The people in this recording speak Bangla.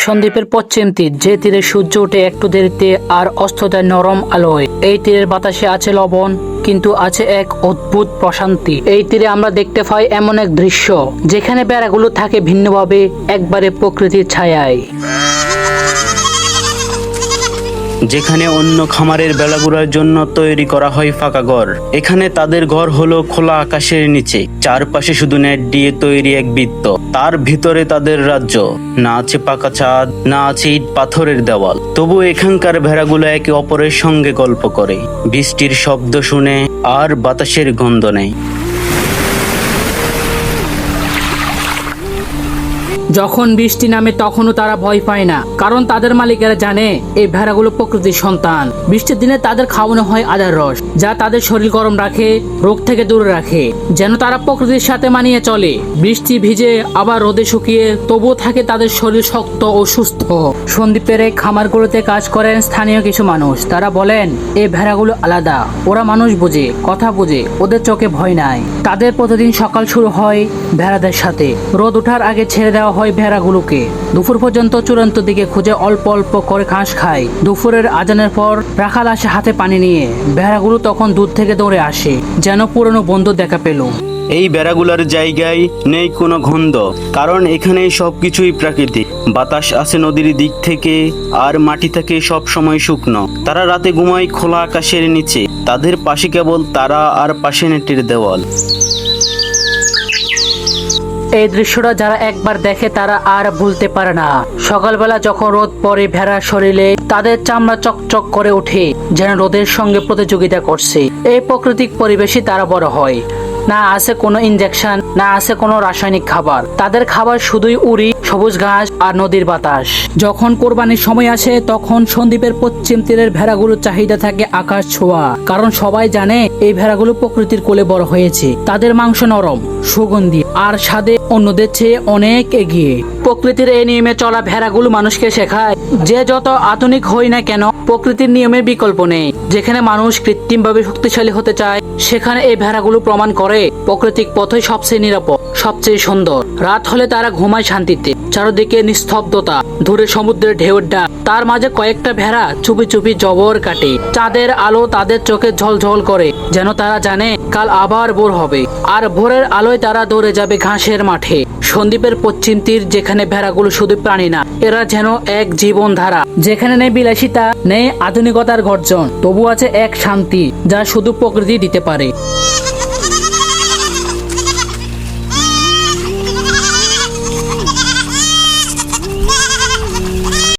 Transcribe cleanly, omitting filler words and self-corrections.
সন্দ্বীপের পশ্চিম তীর, যে তীরে সূর্য ওঠে একটু দেরিতে আর অস্ত যায় নরম আলোয়। এই তীরের বাতাসে আছে লবণ, কিন্তু আছে এক অদ্ভুত প্রশান্তি। এই তীরে আমরা দেখতে পাই এমন এক দৃশ্য যেখানে বেড়াগুলো থাকে ভিন্নভাবে, একবারে প্রকৃতির ছায়ায়। যেখানে অন্য খামারের বেড়াগুলোর জন্য তৈরি করা হয় ফাঁকা ঘর, এখানে তাদের ঘর হলো খোলা আকাশের নিচে, চারপাশে শুধু নেট দিয়ে তৈরি এক বৃত্ত। তার ভিতরে তাদের রাজ্য। না আছে পাকা ছাদ, না আছে ইট পাথরের দেওয়াল, তবু এখানকার ভেড়াগুলো একে অপরের সঙ্গে গল্প করে, বৃষ্টির শব্দ শুনে আর বাতাসের গন্ধ নেয়। যখন বৃষ্টি নামে তখনও তারা ভয় পায় না, কারণ তাদের মালিকেরা জানে এই ভেড়াগুলো প্রকৃতির সন্তান। বৃষ্টির দিনে তাদের খাওয়ানো হয় আদার রস, যা তাদের শরীর গরম রাখে, রোগ থেকে দূরে রাখে, যেন তারা প্রকৃতির সাথে মানিয়ে চলে। বৃষ্টি ভিজে আবার রোদে শুকিয়ে, তবুও থাকে তাদের শরীর শক্ত ও সুস্থ। সন্দ্বীপের এই খামারগুলোতে কাজ করেন স্থানীয় কিছু মানুষ। তারা বলেন এই ভেড়াগুলো আলাদা, ওরা মানুষ বোঝে, কথা বোঝে, ওদের চোখে ভয় নাই। তাদের প্রতিদিন সকাল শুরু হয় ভেড়াদের সাথে। রোদ ওঠার আগে ছেড়ে দেওয়া হয় ভেড়াগুলোকে। দুপুর পর্যন্ত চূড়ান্ত দিকে খুঁজে অল্প অল্প করে ঘাস খায়। দুপুরের আজানের পর রাখাল আসে হাতে পানি নিয়ে। ভেড়াগুলো তখন দূর থেকে দৌড়ে আসে, যেন পুরনো বন্ধু দেখা পেল। এই বেড়াগুলার জায়গায় নেই কোনো গন্ধ, কারণ এখানে সবকিছুই প্রাকৃতিক। বাতাস আসে নদীর দিক থেকে, আর মাটি থাকে সব সময় শুকনো। তারা রাতে ঘুমায় খোলা আকাশের নিচে, তাদের পাশে কেবল তারা আর পাশে নেটের দেওয়াল। এই দৃশ্যটা যারা একবার দেখে তারা আর ভুলতে পারে না। সকালবেলা যখন রোদ পড়ে ভেড়ার শরীরে, তাদের চামড়া চকচক করে ওঠে, যেন রোদের সঙ্গে প্রতিযোগিতা করছে। এই প্রাকৃতিক পরিবেশে তারা বড় হয়। না আছে কোনো ইনজেকশন, না আছে কোনো রাসায়নিক খাবার। তাদের খাবার শুধুই উড়ি, সবুজ ঘাস আর নদীর বাতাস। যখন কোরবানির সময় আসে, তখন সন্দ্বীপের পশ্চিম তীরের ভেড়াগুলোর চাহিদা থাকে আকাশ ছোঁয়া, কারণ সবাই জানে এই ভেড়াগুলো প্রকৃতির কোলে বড় হয়েছে। তাদের মাংস নরম, সুগন্ধি আর স্বাদে অন্যদের চেয়ে অনেক এগিয়ে। প্রকৃতির এই নিয়মে চলা ভেড়াগুলো মানুষকে শেখায় যে যত আধুনিক হই না কেন, প্রকৃতির নিয়মের বিকল্প নেই। যেখানে মানুষ কৃত্রিমভাবে শক্তিশালী হতে চায়, সেখানে এই ভেড়াগুলো প্রমাণ করে প্রকৃতিক পথই সবচেয়ে নিরাপদ, সবচেয়ে সুন্দর। রাত হলে তারা ঘুমায় শান্তিতে, চারদিকে নিস্তব্ধতা, দূরে সমুদ্রের ঢেউর ডাক, তার মাঝে কয়েকটা ভেড়া চুপি চুপি জবর কাটে। চাঁদের আলো তাদের চোখে ঝলঝল করে, যেন তারা জানে কাল আবার ভোর হবে, আর ভোরের আলোয় তারা দৌড়ে যাবে ঘাসের মাঠে। সন্দ্বীপের পশ্চিম তীর, যেখানে ভেড়াগুলো শুধু প্রাণী না, এরা যেন এক জীবনধারা। যেখানে নেই বিলাসিতা, নেই আধুনিকতার গর্জন, তবু আছে এক শান্তি যা শুধু প্রকৃতি দিতে পারে।